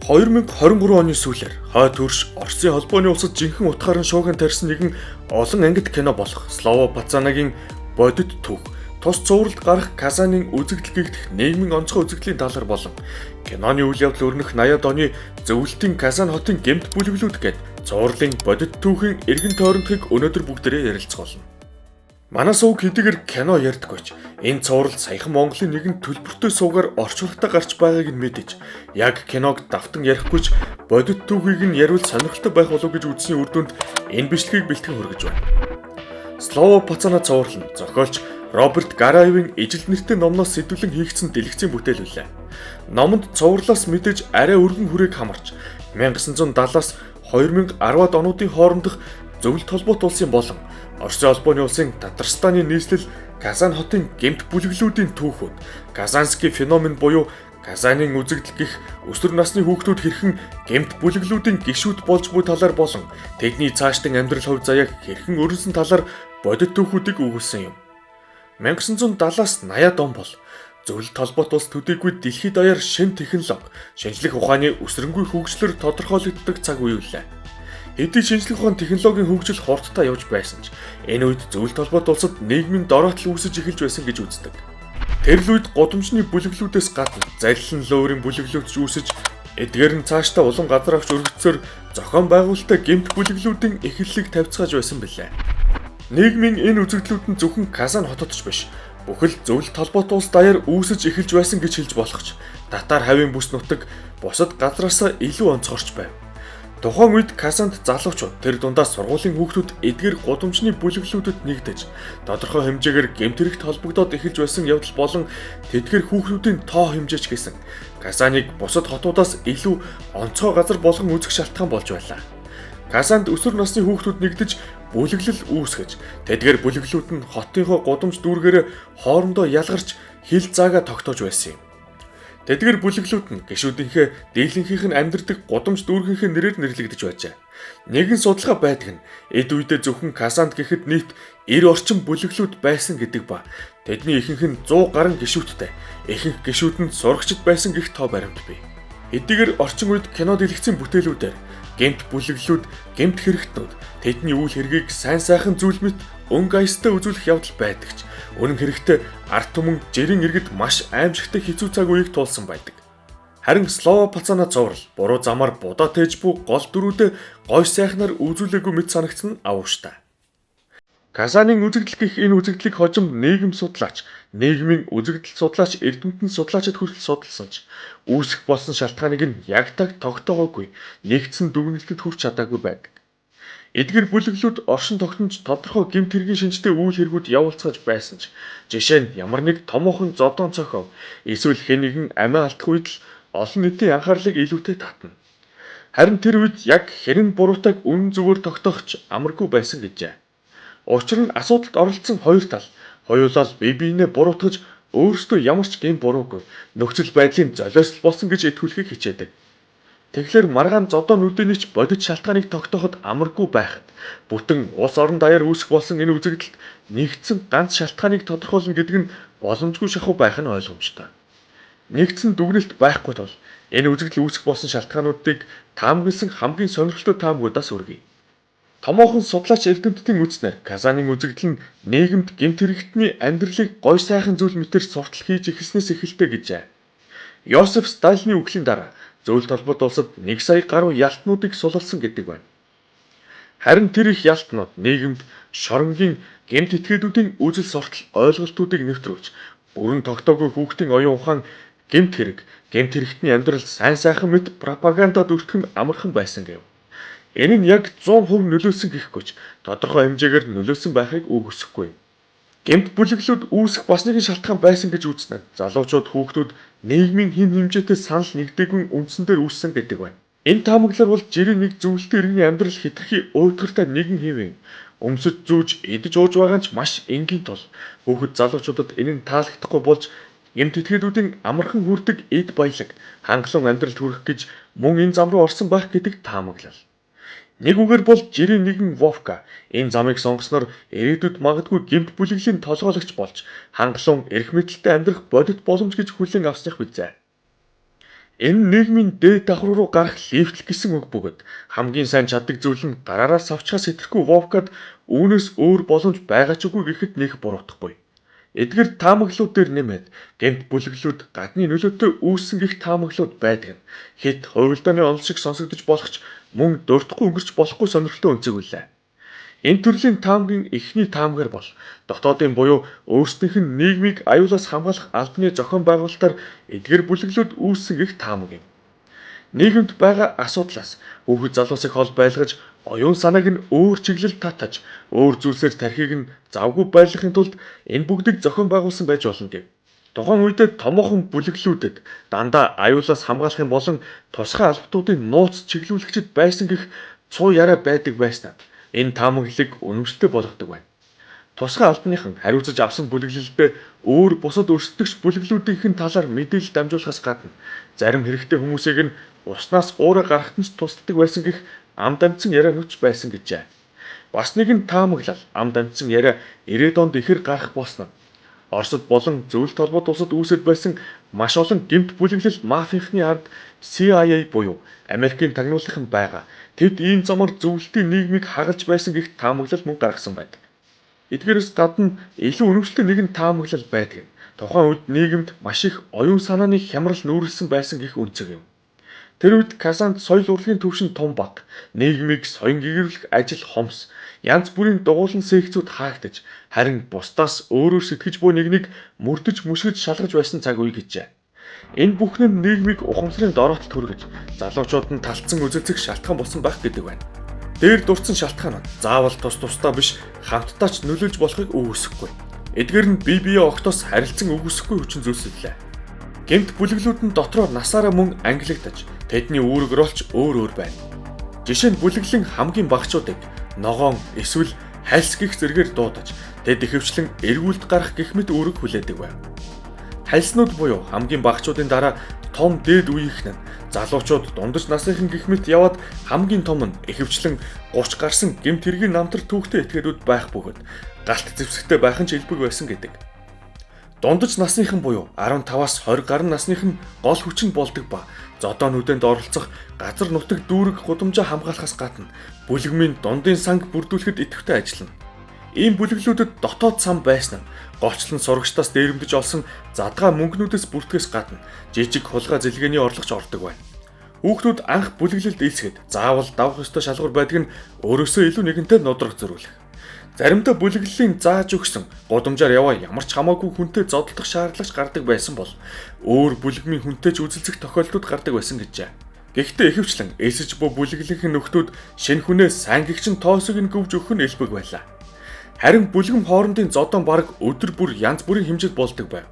2023 оны сүүлээр хойд хөрш Оросын холбооны улсад жинхэнэ утгаараа шууган тарьсан нэгэн олон ангид кино болох Слава Пацанагийн бодит түүх тус цувралд гарах Казанын үзэгдэл гэгдэх нийгмийн онцгой үзэгдлийн талаар болон киноны үйл явдал өрнөх 80-ад оны зөвлөлтийн Казан хотын гэмт бүлэглүүд гээд цувралын бодит түүхийн эргэн тойронтхыг өнөөдөр бүгдээрээ ярилцгаулна. Манаас уг хэдийгээр кино ярьдаггүйч энэ цуврал саяхан Монголын нэгэн төлбөртэй суугаар орчуулгатаа гарч байгааг нь мэдэж яг киног давтан ярихгүйч бодит түүхийг нь яривал сонирхолтой байх болов гэж үзсний үр дүнд энэ бичлэгийг бэлтгэн хүргэж байна. Слава Пацана цуврал нь зохиолч Роберт Гараевын ижил нэртэй номноос сэдвлэн хийгдсэн дэлгэцийн бүтээл билээ. Номонд цувралаас мэдээж арай өргөн хүрээг хамарч 1970-аас 2010-ад онуудын хоорондох зөвлөлт холбоот улсын болон Оросын холбооны улсын Татарстаны нийслэл Казан хотын гэмт бүлэглүүдийн түүхүүд, Казанский феномен буюу Казанын үзэгдэл гэх өсвөр насны хүүхдүүд хэрхэн гэмт бүлэглүүдийн гишүүд болж буй талаар болон тэдний цаашдын амьдрал хувь заяаг хэрхэн өрнөсөн талаар бодит түүхүүдийг өгүүлсэн юм. 1970-аас 80-ад он бол зөвлөлт холбоот улс төдийгүй дэлхийд даяар шинэ технологи, шинжлэх ухааны өсрөнгүй хөгжлөөр тодорхойлогддог цаг үе үлээ. Хэдий шинжлэх ухааны технологийн хөгжил хурдтай явж байсан ч энэ үед зөвлөлт холбоот улсад нийгмийн дороотол үүсэж эхэлж байсан гэж үздэг. Тэр л үед гудамжны бүлэглүүдээс гадна зарилсан лөөрийн бүлэглүүд ч үүсэж эдгээр нь цаашдаа улам газар авч өргөцсөөр зохион байгуулалттай гэмт бүлэглүүдийн эхлэлийг тавьцгааж байсан билээ. Нийгмийн энэ үзэгдлүүд нь зөвхөн Казан хотод ч биш, бүхэл зөвлөлт холбоот улс даяар үүсэж эхэлж байсан гэж хэлж болох ч татар хавийн бүс нутаг бусад газраасаа илүү онцгорч байв. Тухайн үед Казанд залуучууд тэр дундаа сургуулийн хүүхдүүд эдгээр гудамжны бүлэглүүдэд нэгдэж тодорхой хэмжээгээр гэмт хэрэгт холбогдоод эхэлж байсан явдал болон тэдгээр хүүхдүүдийн тоо хэмжээч гэсэн Казаныг бусад хотуудаас илүү онцгой газар болгон үзэх шалтгаан болж байлаа. Казанд өсвөр насны хүүхдүүд нэгдэж бүлэглэл үүсгэж тэдгээр бүлэглүүд нь хотынхоо гудамж дүүргээрээ хоорондоо ялгарч хил заагаа тогтоож байсан юм. Тэдгээр бүлэглүүд нь гишүүдийнхээ дийлэнхийнх нь амьдардаг гудамж дүүргийнхээ нэрээр нэрлэгдэж байжээ. Нэгэн судалгаа байдаг нь эд үедээ зөвхөн Казанд гэхэд нийт 90 орчим бүлэглүүд байсан гэдэг ба тэдний ихэнх нь 100 гаруй гишүүдтэй, ихэнх гишүүд нь сурагчид байсан гэх тоо баримт бий. Хэдийгээр орчин үед кино дэлгэцийн бүтээлүүдээр гэмт бүлэглүүд, гэмт хэрэгтнүүд тэдний үйл хэргийг сайн сайхан зүйл мэт өнгө аястай үзүүлэх явдал байдаг ч үнэн хэрэгтээ ард түмэн жирийн иргэд маш аимшигтай хэцүү цаг үеийг туулсан байдаг. Харин Слава Пацана цуврал буруу замаар будаа тээж буй гол дөрүүдээ гой сайхнаар үзүүлээгүй мэт санагдсан нь авууштай. Казанын үзэгдэл гэх энэ үзэгдлийг хожим нийгэм судлаач, нийгмийн үзэгдэл судлаач эрдэмтэн судлаачид хүртэл судалсан ч үүсэх болсон шалтгааныг нь яг таг тогтоогоогүй, нэгдсэн дүгнэлтэд хүрч чадаагүй байдаг. Эдгээр бүлэглүүд оршин тогтнож тодорхой гэмт хэргийн шинжтэй үйл хэргүүд явуулцгааж байсан ч жишээ нь ямар нэг томоохон зодон цохов эсвэл хэн нэгэн амиа алдах үед л олон нийтийн анхаарлыг илүүтэй татна. Харин тэр үед яг хэрэн буруутайг үнэн зөвөөр тогтоохч амаргүй байсан гэжээ. Учир нь асуудалд оролцсон хоёр тал хоёулаа бие биенээ буруутгаж өөрсдөө ямар ч гэм буруугүй нөхцөл байдлын золиослол болсон гэж итгүүлэхийг хичээдэг. Тэгэхээр маргаан зодоо нүдэний ч бодит шалтгааныг тогтооход амаргүй байхад бүтэн улс орон даяар үүсэх болсон энэ үзэгдэлд нэгдсэн ганц шалтгааныг тодорхойлно гэдэг нь боломжгүй шахуу байх нь ойлгомжтой. Нэгдсэн дүгнэлт байхгүй тул энэ үзэгдэл үүсэх болсон шалтгаануудыг таамагласан хамгийн сонирхолтой таамагуудаас үргэе. Томоохон судлаач эрдэмтдийн үзнээр Казанын үзэгдэл нь нийгэмд гэмт хэрэгтний амьдралыг гой сайхан зүйл мэтэр суртал хийж эхэлснээс эхэлдэг гэжээ. Йосеф Сталины үглийн дараа зөвлөлт холбоот улсад 1 сая гаруй ялтнуудыг сулалсан гэдэг байна. Харин тэр их ялтнууд нийгэмд шоронгийн гэмт этгээдүүдийн үзэл суртал ойлголтуудыг нэвтрүүлж бүрэн тогтоогүй хүүхдийн оюун ухаан гэмт хэрэгтний амьдрал сайн сайхан мэт пропагандад өртгөн амархан байсан гэв. Энэ нь яг 100% нөлөөсөн гэхгүй ч тодорхой хэмжээгээр нөлөөсөн байхыг үгүйсэхгүй. Гэмт бүлэглүүд үүсэх бас нэгэн шалтгаан байсан гэж үзнэ. Залуучууд хүүхдүүд нийгмийн хэн хэмжээтэй санал нэгдээгүй үндсэн дээр үүссэн гэдэг байна. Энэ таамаглал бол жирийн нэг зөвлөлтөй иргэний амьдрал хэтэрхий уйтгартай нэгэн хэвэн өмсөж зүүж идэж ууж байгаа нь ч маш энгийн тул хүүхэд залуучуудад энэ нь таалагдахгүй болж гэмт этгээдүүдийн амархан хүрдэг эд баялаг хангалуун амьдралд хүрэх гэж мөн энэ зам руу орсон байх гэдэг таамаглал. Нэг үгээр бол жирийн нэгэн Вовка энэ замыг сонгосноор ирээдүйд магадгүй гэмт бүлэглэлийн толгойлогч болж хангалуун эрх мэдэлтэй амьдрах бодит боломж гэж хүлээн авсных bizээ. Энэ нийгмийн дээд давхар руу гарах лифт гэсэн үг бөгөөд хамгийн сайн чаддаг зүйл нь гараараас авчихаас итерхгүй вовкад үүнээс өөр боломж байгаа ч үгүй гэхэд нэг буруутахгүй. Эдгээр таамаглууд дээр нэмээд гэмт бүлэглүүд гадны нөлөөтэй үүссэн гих таамаглууд байдаг нь хэд хувилдааны онол шиг сонсогдож болох ч мөн дурдахгүй өнгөрч болохгүй сонирхолтой үнцэг үлээ. Энэ төрлийн таамгийн эхний таамгаар бол дотоодын буюу өөрсдийнх нь нийгмийг аюулаас хамгаалах албаны зохион байгуулалтаар эдгээр бүлэглүүд үүссэн гэх таамаг юм. Нийгэмд байгаа асуудлаас хүүхэд залуус их хол байлгаж, оюун санааг нь өөр чиглэл татаж, өөр зүйлсээр тархийг нь завгүй байлгахын тулд энэ бүгдийг зохион байгуулсан байж болно гэв. Тухайн үедээ томоохон бүлэглүүдэд дандаа аюулаас хамгаалахын болон тусгай албатуудын нууц чиглүүлэгчд байсан гэх цуу яриа байдаг байснаа энэ таамаглалыг үнэмшилтэй болгодог байна. Тусгай албаныхан хариуцаж авсан бүлэглэлдээ өөр бусад өрсөлдөгч бүлэглүүдийнхэн талаар мэдээлэл дамжуулахаас гадна зарим хэрэгтэй хүмүүсийг нь уснаас уураа гаргахад нь тусалдаг байсан гэх амд амтсан яриа нүч байсан гэжээ. Бас нэгэн таамаглал амд амтсан яриа 90-ад онд ихэр гарах болсон нь Оросд болон зөвлөлт холбоот улсад үүсэж байсан маш олон гэмт бүлэглэл мафийнхны ард CIA буюу Америкийн тагнуулынхан байгаа. Тэд ийм замаар зөвлөлтийн нийгмийг хагалж байсан гэх таамаглал мөн гаргасан байдаг. Эдгээрээс гадна илүү үнэмшилтэй нэгэн таамаглал байдаг нь тухайн үед нийгэмд маш их оюун санааны хямрал нүүрлсэн байсан гэх үнцэг юм. Тэр үед Казанд соёл урлагийн төвшин том баг, нийгмийг соён гэгэрүүлэх ажил хомс, янз бүрийн дугуулан секцүүд хаагдаж, харин бусдаас өөрөөр сэтгэж буй нэгнийг мөрдөж мүшгэж шалгаж байсан цаг үе гэжээ. Энэ бүхэн нь нийгмийг ухамсарын дороотолд хүргэж, залуучууд нь талцсан үзэлцэх шалтгаан болсон байх гэдэг байна. Дээр дурдсан шалтгаанууд заавал тус тусдаа биш хамтдаа ч нөлөөлж болохыг үүсэхгүй. Эдгээр нь бие биеэ огтоос харилцан үгүйсэхгүй хүчин зүйлсэлээ. Гэмт бүлэглүүд нь дотроо насаараа мөн ангилагдаж, тэдний үүрэг ролч өөр байна. Жишээ нь бүлэглэн хамгийн багчуудыг ногоон эсвэл хальс гих зэргээр дуудаж, тэд ихэвчлэн эргүүлд гарах гих мэт үүрэг хүлээдэг байв. Хальснууд буюу хамгийн багчуудын дараа том дээд үеийнхэн нь залуучууд дундаж насныхан гих мэт яваад хамгийн том нь ихэвчлэн 30 гарсан гэмт хэргийн намтар түүхтэй этгээдүүд байх бөгөөд галт зэвсэгтэй байх нь ч илбэг байсан гэдэг. Дундаж насныхан буюу 15-аас 20 гаруй насныхан гол хүчин болдог ба зодоонүүдэнд оролцох газар нутаг дүүрэг гудамжаа хамгаалахаас гадна бүлэгмийн дундын санг бүрдүүлэхэд идэвхтэй ажиллана. Ийм бүлэглүүдэд дотоод сан байсан нь голчлон сурагчдаас дээрэмдэж олсон задгаа мөнгнүүдээс бүртгэс гадна жижиг хулгай зэлгээний орлогч ордог байна. Хүүхдүүд анх бүлэглэлд илсгээд заавал давах ёстой шалгуур байдаг нь өөрөөсөө илүү нэгэнтэй нодрог зөрүүлэх. Заримдаа бүлэглэлийн зааж өгсөн гудамжаар яваа ямар ч хамаагүй хүнтэй зодтолдох шаардлагач гардаг байсан бол өөр бүлэгмийн хүнтэй ч үзэлцэх тохиолдлууд гардаг байсан гэжээ. Гэхдээ ихэвчлэн эсэж буй бүлэглэлийн нөхдүүд шинэ хүнээ сайн гихчин тоосыг нь гөвж өгөх нь элбэг байлаа. Харин бүлгэм хоорондын зодон бараг өдөр бүр янз бүрийн хэмжээд болдог байв.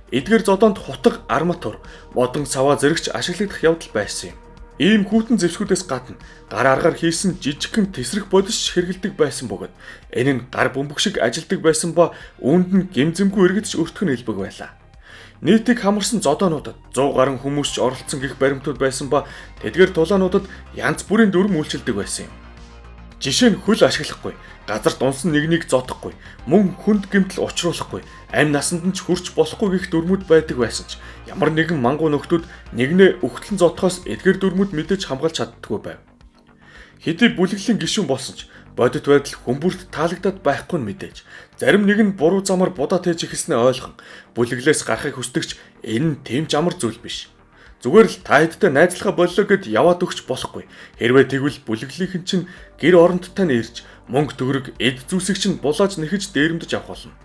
Эдгээр зодонд хутаг арматур, модон саваа зэрэгч ашиглагдах явдал байсан юм. Ийм хүүтэн зэвсгүүдээс гадна гар аргаар хийсэн жижигхэн тесрэх бодис хэрэгэлдэг байсан бөгөөд энэ нь гар бөмбөг шиг ажилдаг байсан ба үүнд нь гэмзэмгүй эргэж өртөх нь элбэг байлаа. Нийтийг хамарсан зодоонуудад 100 гаруй хүмүүс ч оролцсон гих баримтууд байсан ба тэдгээр тулаануудад янз бүрийн дүрм үйлчилдэг байсан юм. Жишээ нь хөл ашиглахгүй, газар дунсан нэгнийг зодохгүй, мөн хүнд гэмтэл учруулахгүй, амь насанд нь ч хүрч болохгүй гих дүрмүүд байдаг байсан ч ямар нэгэн мангуу нөхдүүд нэгнээ өгтлэн зодохоос эдгээр дүрмүүд мэдээж хамгаалж чаддаггүй байв. Хэдий бүлэглэлийн гишүүн болсон ч бодит байдал хүмүүрт таалагдаад байхгүй нь мэдээж. Зарим нэг нь буруу замаар будаа тээж эхэлснээ ойлгон бүлэглээс гарахыг хүсдэгч энэ нь тийм ч амар зүйл биш. Зүгээр л та хэдтэй найзлахаа боллоо гэд яваад өгч болохгүй. Хэрвээ тэгвэл бүлэглэлийнхэн чинь гэр орондтой нь ирж мөнгө төгрөг эд зүйлсийг чинь булааж нэхэж дээрэмдэж авах болно.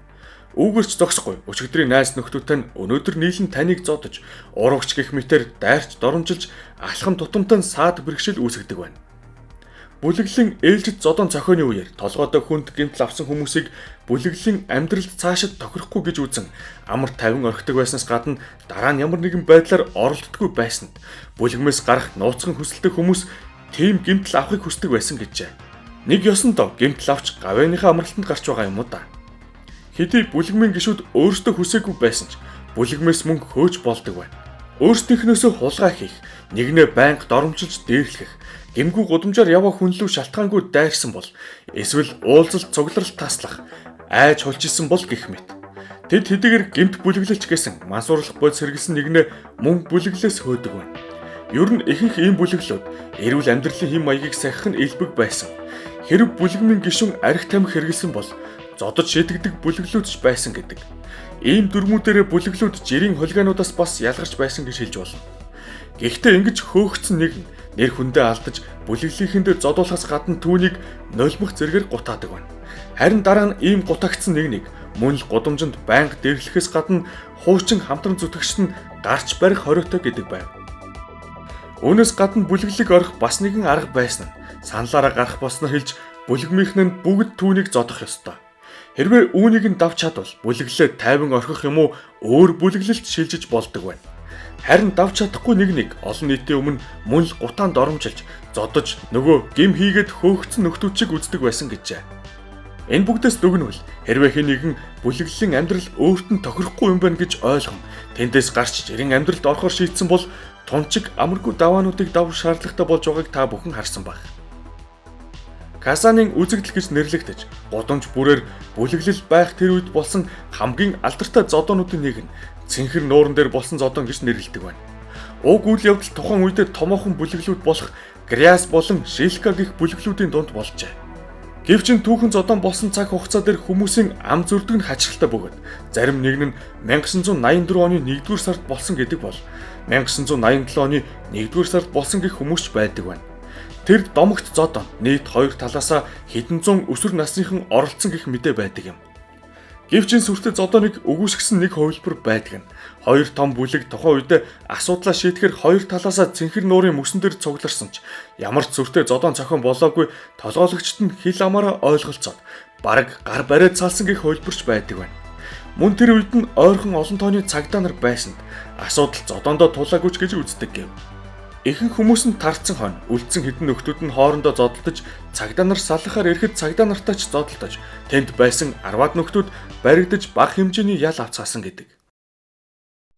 Үүгээрч зогсохгүй. Өчигдрийн найз нөхдүүдтэй нь өнөөдөр нийлэн таныг зодож, урагч гэх мэтээр дайрч доромжилж, алхам тутамтай саад бэрхшээл үүсгдэг байна. Бүлэглэлийн ээлжид зодон цохионы үеэр толгойдоо хүнд гэмтэл авсан хүмүүсийг бүлэглэлийн амьдралд цаашид тохирохгүй гэж үзэн амар тавин орхидог байснаас гадна дараа нь ямар нэгэн байдлаар оролддоггүй байсанд бүлэгмээс гарах нууцхан хүсэлтэй хүмүүс тийм гэмтэл авахыг хүсдэг байсан гэжээ. Нэг ёсондоо гэмтэл авч гавьяаныхаа амралтанд гарч байгаа юм уу та? Хэдий бүлэгмийн гишүүд өөрсдөө хүсээгүй байсан ч бүлэгмээс мөнгө хөөж болдог байна. Өөрсдийнхнөөсөө хулгай хийх, нэгнээ байнга доромжилж дээрлэх, гэмгүй гудамжаар яваа хүн лүү шалтгаангүй дайрсан бол эсвэл уулзалт цугларалт таслах, айж хулжсэн бол гэх мэт. Тэд хэдийгээр гэмт бүлэглэлч гэсэн мансуурлах бодис хэрэгэлсэн нэгнээ мөн бүлэглээс хөөдөг байна. Ер нь ихэнх ийм бүлэглүүд эрүүл амьдралын хэм маягийг сахих нь элбэг байсан. Хэрв бүлэгмийн гишүүн арх тамхи хэрэглэсэн бол зодож шийдэгдэх бүлэглүүд ч байсан гэдэг. Ийм дүрмүүдээр бүлэглүүд жирийн хулгайнуудаас бас ялгарч байсан гэж хэлж болно. Гэхдээ ингэж хөөгцсөн нэг нь нэр хүндээ алдаж бүлэглийнхэнд зодуулахаас гадна түүнийг нулимх зэргээр гутаадаг байна. Харин дараа нь ийм гутагдсан нэг мөн л гудамжинд байнга дэвлэхээс гадна хуучин хамтран зүтгэгчд нь гарч барих хориотой гэдэг байв. Үүнээс гадна бүлэглийг орох бас нэгэн арга байсан нь саналаараа гарах болсноо хэлж бүлэгмийнхэн нь бүгд түүнийг зодох ёстой. Хэрвээ үүнийг нь давж чадвал бүлэглээ тайван орхих юм уу өөр бүлэглэлд шилжиж болдог байна. Харин давж чадахгүй нэг олон нийтийн өмнө мөн л гутаанд оромжилж зодож нөгөө гим хийгээд хөөгцсөн нөхдүүд шиг үздэг байсан гэжээ. Энэ бүгдээс дүгнвэл хэрвээ хэн нэгэн бүлэглэлийн амьдрал өөрт нь тохирохгүй юм байна гэж ойлгон тэндээс гарч жирийн амьдралд орохоор шийдсэн бол тунчиг амаргүй даваануудыг давах шаардлагатай болж байгааг та бүхэн харсан баг. Казанын үзэгдэл гэж нэрлэгдэж, гудамж бүрээр бүлэглэл байх тэр үед болсон хамгийн алдартай зодоонуудын нэг нь цэнхэр нууран дээр болсон зодоон гэж нэрлэдэг байна. Уг үйл явдал тухайн үед томоохон бүлэглүүд болох Гряс болон Шилка гэх бүлэглүүдийн дунд болжээ. Гэвч түүхэн зодоон болсон цаг хугацаа дээр хүмүүсийн ам зөрдөг нь хачирхалтай бөгөөд зарим нэг нь 1984 оны 1-р сард болсон гэдэг бол 1987 оны 1-р сард болсон гэх хүмүүс ч байдаг байна. Тэр домогт зодоон нийт хоёр талаасаа хэдэн зуун өсвөр насныхан оролцсон гэх мэдээ байдаг юм. Гэвч сүртэй зодооныг өгүүлсгсэн нэг хувилбар байдаг нь хоёр том бүлэг тухайн үед асуудлаа шийдэхээр хоёр талаасаа цэнхэр нуурын мөсөн дээр цугларсан ч ямар ч сүртэй зодоон цохон болоогүй толгойлогчд нь хил амаараа ойлголцоод бараг гар бариад цаалсан гэх хувилбарч байдаг байна. Мөн тэр үед нь ойрхон олон тооны цагдаа нар байсанд асуудал зодоондоо тулаагүй ч гэж үздэг гэв. Ихэнх хүмүүс нь тарцсан хонь үлдсэн хэдэн нөхдүүд нь хоорондоо зодтолдож цагдаа нар саллахаар ирэхэд цагдаа нартай ч зодтолдож тэнд байсан 10-аад нөхдүүд баригдаж бага хэмжээний ял авцаасан гэдэг.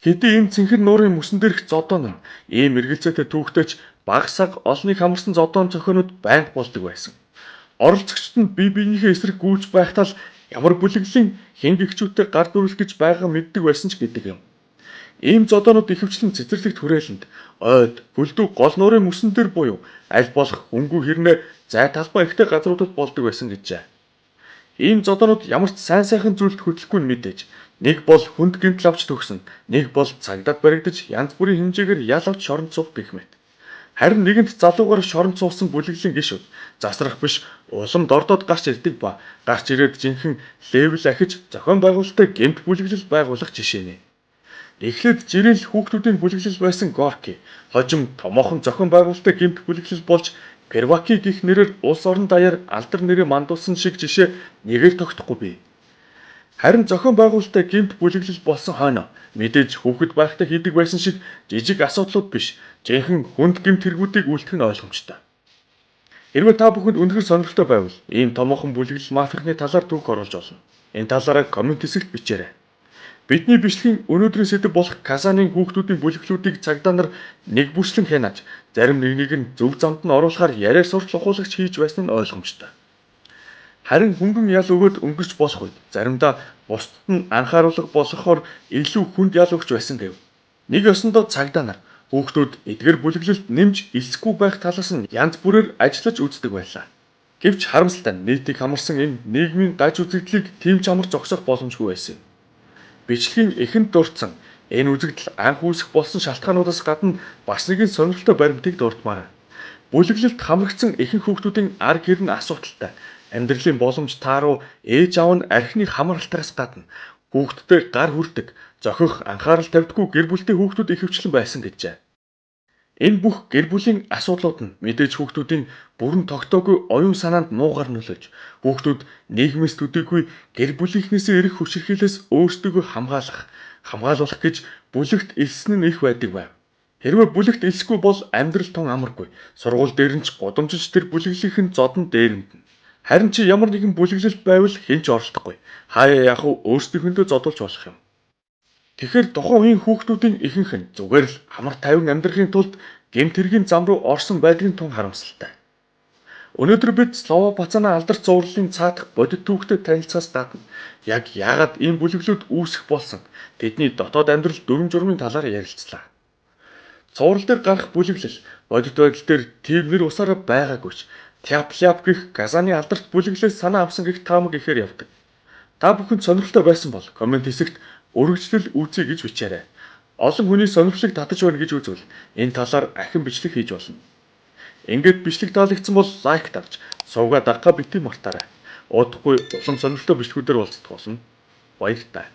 Хэдий ийм цэнхэр нуурын мөсөн дээрх зодоон нь ийм эргэлзээтэй түүхтэйч багсаг олныг хамарсан зодоон зохионууд байнга болдог байсан. Оролцогчид нь бие биенийхээ эсрэг гүйж байхтаа л ямар бүлэглэлийн хэн гихчүүтэй гар дүрлэх гэж байгааг мэддэг байсан ч гэдэг юм. Ийм зодоонууд ихэвчлэн цэцэрлэгт хүрээлэнд ойд бүлдүү гол нуурын мөсөн дээр буюу аль болох хөнгүү хэрнээ зай талбай ихтэй газруудад болдог байсан гэжээ. Ийм зодоонууд ямар ч сайн сайхан зүйлд хөтлөхгүй нь мэдээж нэг бол хүнд гэмтэл авч төгсөн, нэг бол цагдаад баригдаж янз бүрийн хэмжээгээр ял авч шоронд суух гэх мэт. Харин нэгэнт залуугаар шоронд суусан бүлэглэлийн гишүүд засрах биш уламд ордоод гарч ирдэг ба гарч ирээд жинхэнэ левел ахиж зохион байгуулалттай гэмт бүлэглэл байгуулах жишээ нэ. Эхлээд жирийн хүүхдүүдийн бүлэглэл байсан Горки, хожим томоохон зохион байгуулалттай гэмт бүлэглэл болж Перваки гэх нэрээр улс орон даяар алдар нэрээ мандуулсан шиг жишээ нэгээр тогтохгүй бий. Харин зохион байгуулалттай гэмт бүлэглэл болсон хойно мэдээж хүүхэд байхдаа хийдэг байсан шиг жижиг асуудлууд биш, жинхэнэ хүнд гэмт хэрэгүүдийг үйлдэх нь ойлгомжтой. Хэрвээ та бүхэнд үнэхээр сонирхолтой байвал ийм томоохон бүлэглэл мафийнхны талаар түүх оруулж болно. Энэ талаараа комент хэсэгт бичээрэй. Бидний бичлэгийн өнөөдрийн сэдэв болох Казанын хүүхдүүдийн бүлэглүүдийг цагдаа нар нэг бүрслэн хянаж, зарим нэгнийг нь зөв замд нь оруулахаар яриа сурч ухуулагч хийж байсан нь ойлгомжтой. Харин хөнгөн ял өгөөд өнгөрч болох үед заримдаа бусдад нь анхааруулга болгохоор илүү хүнд ял өгч байсан гэв. Нэг ёсондоо цагдаа нар хүүхдүүд эдгээр бүлэглэлд нэмж элсэхгүй байх талаас нь янз бүрээр ажиллаж үздэг байлаа. Гэвч харамсалтай нь нийтийг хамарсан энэ нийгмийн гаж үзэгдлийг тийм ч амар зогсоох боломжгүй байсан. Бичлэгийн эхэнд дурдсан энэ үзэгдэл анх үүсэх болсон шалтгаануудаас гадна бас нэгэн сонирхолтой баримтыг дурдмаар. Бүлэглэлд хамрагдсан ихэнх хүүхдүүдийн ар гэр нь асуудалтай. Амьдралын боломж тааруу ээж аав нь архины хамааралтаас гадна хүүхдтэй гар хүрдэг, зохих анхаарал тавьдаггүй гэр бүлтэй хүүхдүүд ихэвчлэн байсан гэжээ. Энэ бүх гэр бүлийн асуудлууд нь мэдээж хүүхдүүдийн бүрэн тогтоогүй оюун санаанд муугар нөлөөлж, хүүхдүүд нийгмээс төдийгүй гэр бүлийнхнээсээ ирэх хүчирхийлээс өөрсдөө хамгаалуулах гэж бүлэгт элсэн нь их байдаг байв. Хэрвээ бүлэгт элсэхгүй бол амьдрал тун амаргүй. Сургууль дээр нь ч гудамжиж тэр бүлэглийнхэн зодон дээрэмдэнэ. Харин чи ямар нэгэн бүлэглэлд байвал хэн ч оролдохгүй. Хаяа яах вэ өөрсдийнхөндөө зодуулж болох юм. Тэгэхээр тухайн үеийн хүүхдүүдийн ихэнх нь зүгээр л амар тайван амьдрахын тулд гэмт хэргийн зам руу орсон байдгийн тун харамсалтай. Өнөөдөр бид Слово-Пацана алдарт зурлалын цаадах бодит түүхтэй танилцахаас гадна яг яагаад ийм бүлэглүүд үүсэх болсон тэдний дотоод амьдрал дүрм журмын талаар ярилцлаа. Цуврал дээр гарах бүлэглэл бодит байдал дээр тэгвэр усаараа байгаагүйч тяп гэх газааны алдарт бүлэглээс санаа авсан гэх таамаг ихээр явдаг. Та бүхэнд сонирхолтой байсан бол комент хэсэгт өргөжлөл үзье гэж бичээрэй. Олон хүний сонирхлыг татаж байна гэж үзвэл энэ талаар ахин бичлэг хийж болно. Ингээд бичлэг таалагдсан бол лайк давж, сувга дагахаа бити мартаарай. Удахгүй улам сонирхолтой бичлгүүдээр уулзах болно. Баяр таа.